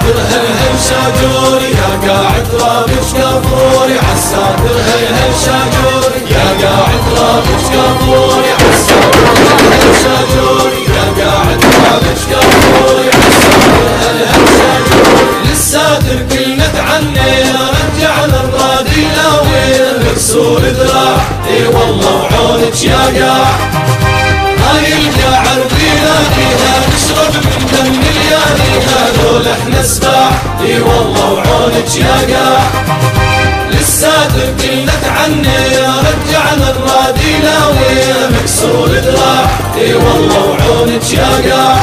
عالساتر هل شاجوري يا قاعد رابش كافوري عالساتر هل شاجوري يا قاعد رابش كافوري عالساتر هل شاجوري يا قاعد رابش كافوري عالساتر هل شاجوري للساتر كلنا تعني رجعنا الرادي لاوين مكسور ذراع اي والله وعونك يا قاع هاي القاع ربينا فيها نشرب من دم الياني هذول احنا سباع اي والله وعونك يا قاع للساتر كلنا تعني رجعنا الرادي لاوين مكسور ذراع اي والله وعونك يا قاع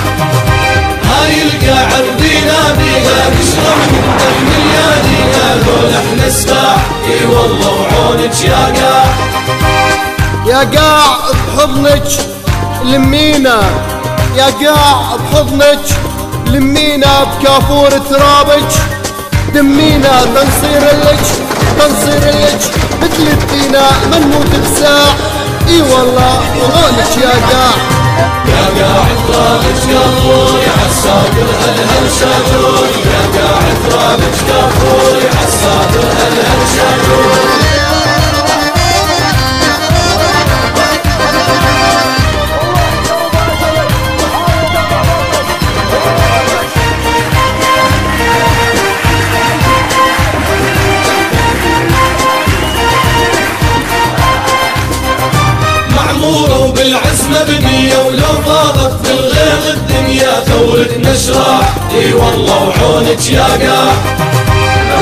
هاي القاع ربينا فيها نشرب من دم الياني هذول احنا سباع اي والله وعونك يا قاع يا قاع بحضنك لمينا يا قاع بحضنك لمينا بكافور ترابك دمينا تنصير لك مثل الدينا ما نموت بساع اي والله وعونك يا قاع يا قاعد رابش كافوري عالساتر هل شاجوري يا قاعد رابش كافوري عالساتر هل شاجوري معمورة وبالعزمة بنية ولو فاضت في الغيظ الدنيا ثورة نشرة اي والله وعونك يا قاع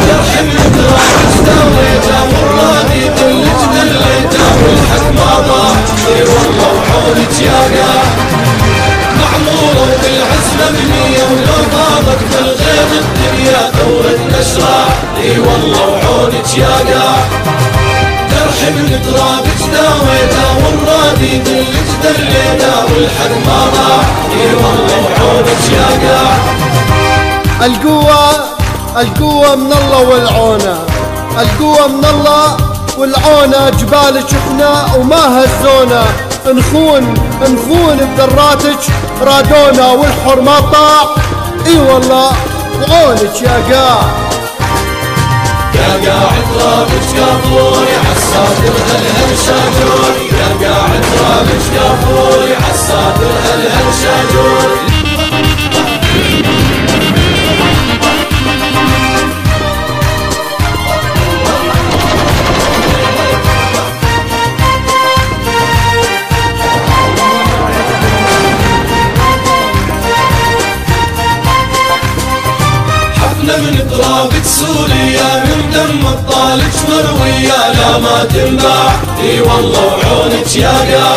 ترحم تراك استويته والراضي كلك دليته والحق ما ضاع اي والله وعونك يا قاع معمورة وبالعزمة بنية ولو فاضت في الغيظ الدنيا ثورة نشرة اي والله وعونك يا قاع ترحم ترابك داويته والراضي دلك دليته والحق ما ضاع اي والله وعونك يا قاع القوة من الله والعونة القوة من الله والعونة جبالك احنا وما هزونا نخون بذراتك رادونا والحر ما طاع اي والله وعونك يا قاع يا قاعد رابش كافوري عالساتر هل شاجوري يا قاعد رابش كافوري عالساتر هل شاجوري من ترابة سوريا من دم الطالج مروية لا ما تنباع اي والله وعونك يا قاع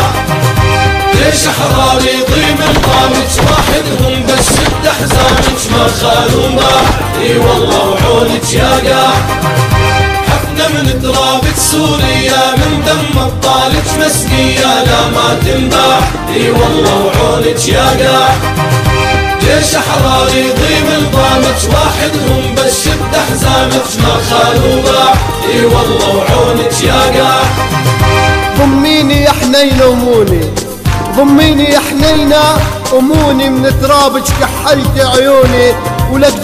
ليش احرار يضيم الطامج واحدهم بس شد احزانك ما خالوا باع اي والله وعونك يا قاع حفنا من ترابة سوريا من دم الطالج مسقية لا ما تنباع اي والله وعونك يا قاع ليش احرار يضيم الضامج واحدهم بس شد احزامك ما خالوا باع اي والله وعونك يا قاع ضميني يا حنينة ضميني يا حنينة اموني من ترابك كحلت عيوني ولك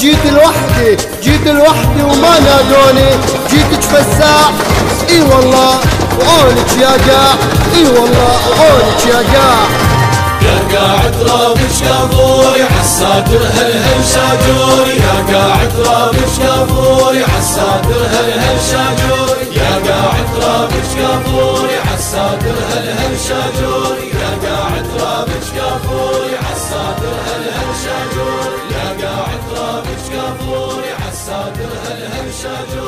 جيت لوحدي وما نادوني جيتك فساع اي والله وعونك يا قاع اي والله وعونك يا قاع يا قاعد رابش كافوري عالساتر هل شاجوري يا قاعد رابش كافوري عالساتر هل شاجوري يا قاعد رابش كافوري عالساتر هل شاجوري يا قاعد رابش كافوري عالساتر هل شاجوري يا قاعد رابش كافوري عالساتر هل شاجوري